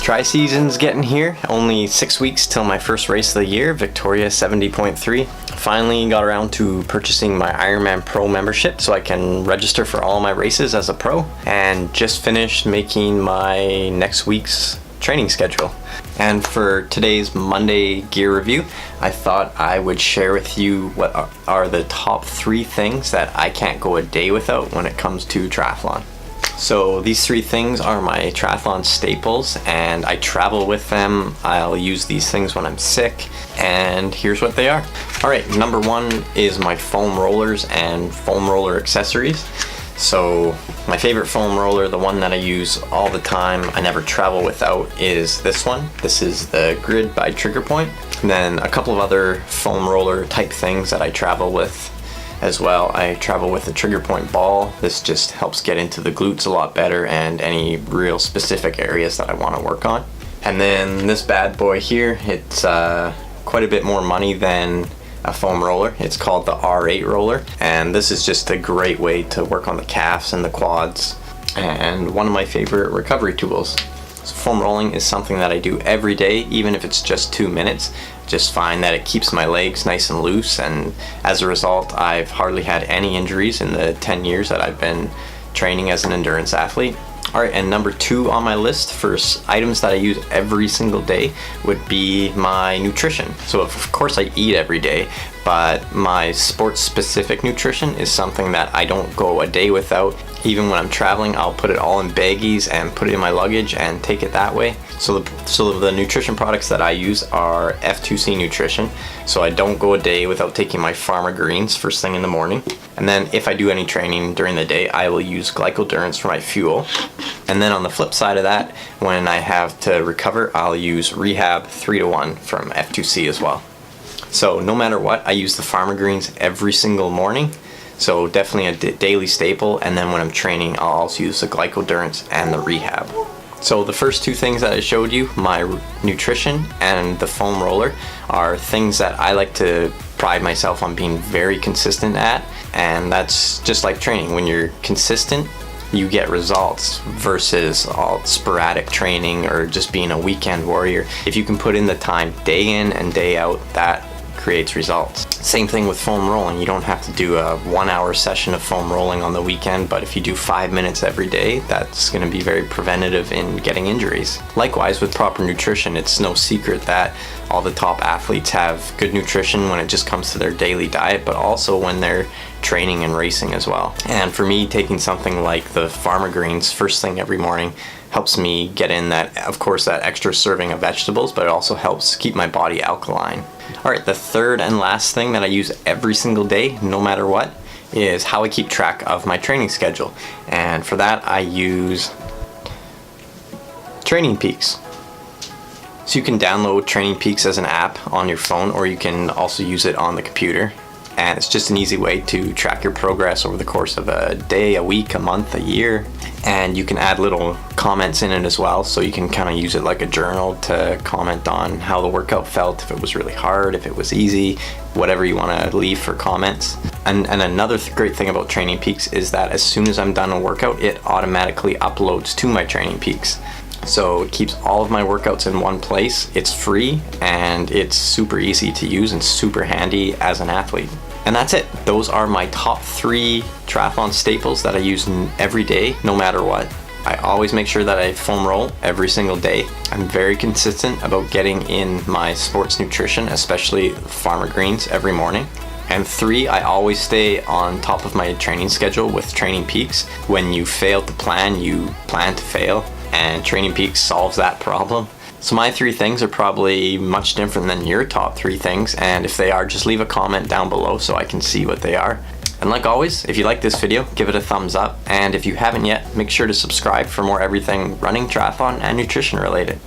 Tri-season's getting here. Only 6 weeks till my first race of the year, Victoria 70.3. Finally got around to purchasing my Ironman Pro membership so I can register for all my races as a pro, and just finished making my next week's training schedule. And for today's Monday gear review, I thought I would share with you what are the top 3 things that I can't go a day without when it comes to triathlon. So these 3 things are my triathlon staples, and I travel with them. I'll use these things when I'm sick, and here's what they are. Alright, number 1 is my foam rollers and foam roller accessories. So my favorite foam roller, the one that I use all the time, I never travel without, is this one. This is the Grid by Trigger Point. And then a couple of other foam roller type things that I travel with as well. I travel with a Trigger Point ball. This just helps get into the glutes a lot better and any real specific areas that I want to work on. And then this bad boy here, it's quite a bit more money than a foam roller. It's called the R8 roller, and this is just a great way to work on the calves and the quads, and one of my favorite recovery tools. So foam rolling is something that I do every day, even if it's just 2 minutes. Just find that it keeps my legs nice and loose, and as a result I've hardly had any injuries in the 10 years that I've been training as an endurance athlete. Alright, and number 2 on my list for items that I use every single day would be my nutrition. So of course I eat every day, but my sports specific nutrition is something that I don't go a day without. Even when I'm traveling, I'll put it all in baggies and put it in my luggage and take it that way. So the nutrition products that I use are F2C Nutrition. So I don't go a day without taking my Pharma Greens first thing in the morning. And then if I do any training during the day, I will use Glycodurance for my fuel. And then on the flip side of that, when I have to recover, I'll use Rehab 3-to-1 from F2C as well. So no matter what, I use the Pharma Greens every single morning. So definitely a daily staple, and then when I'm training I'll also use the Glycodurance and the Rehab. So the first 2 things that I showed you, my nutrition and the foam roller, are things that I like to pride myself on being very consistent at, and that's just like training. When you're consistent, you get results versus all sporadic training or just being a weekend warrior. If you can put in the time day in and day out, that creates results. Same thing with foam rolling. You don't have to do a 1-hour session of foam rolling on the weekend, but if you do 5 minutes every day, that's going to be very preventative in getting injuries. Likewise with proper nutrition, it's no secret that all the top athletes have good nutrition when it just comes to their daily diet, but also when they're training and racing as well. And for me, taking something like the Pharma Greens first thing every morning helps me get in that, of course, that extra serving of vegetables, but it also helps keep my body alkaline. Alright, the third and last thing that I use every single day, no matter what, is how I keep track of my training schedule. And for that I use Training Peaks. So you can download Training Peaks as an app on your phone, or you can also use it on the computer. And it's just an easy way to track your progress over the course of a day, a week, a month, a year. And you can add little comments in it as well, so you can kind of use it like a journal to comment on how the workout felt, if it was really hard, if it was easy, whatever you want to leave for comments. And another great thing about Training Peaks is that as soon as I'm done a workout, it automatically uploads to my Training Peaks. So it keeps all of my workouts in one place. It's free and it's super easy to use and super handy as an athlete. And that's it. Those are my top 3 triathlon staples that I use every day, no matter what. I always make sure that I foam roll every single day. I'm very consistent about getting in my sports nutrition, especially Pharma Greens, every morning. And 3, I always stay on top of my training schedule with Training Peaks. When you fail to plan, you plan to fail, and Training Peaks solves that problem. So my 3 things are probably much different than your top 3 things, and if they are, just leave a comment down below so I can see what they are. And like always, if you like this video, give it a thumbs up, and if you haven't yet, make sure to subscribe for more everything running, triathlon, and nutrition related.